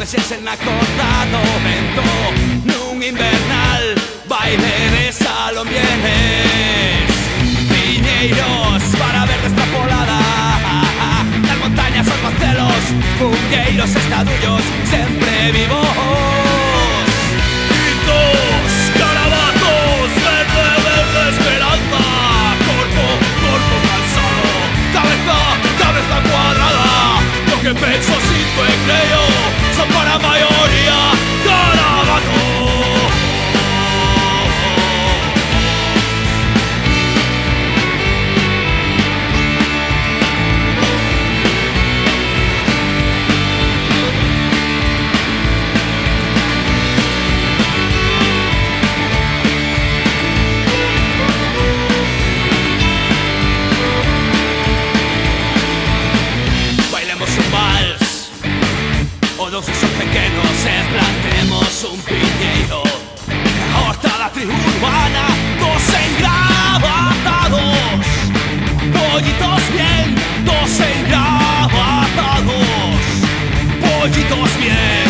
xes en acordado vento nun invernal baile de salón vienes viñeiros para ver extrapolada las montañas, os concelos fungueiros, estadullos sempre vivos gritos, carabatos verde, verde esperanza corpo, corpo cansado cabeza cuadrada lo que penso, sinto e creo son para a maioría carabatos. Todos son pequenos, plantemos un piñeiro na horta da tribu urbana dos engravatados pollitos bien, dos engravatados pollitos bien.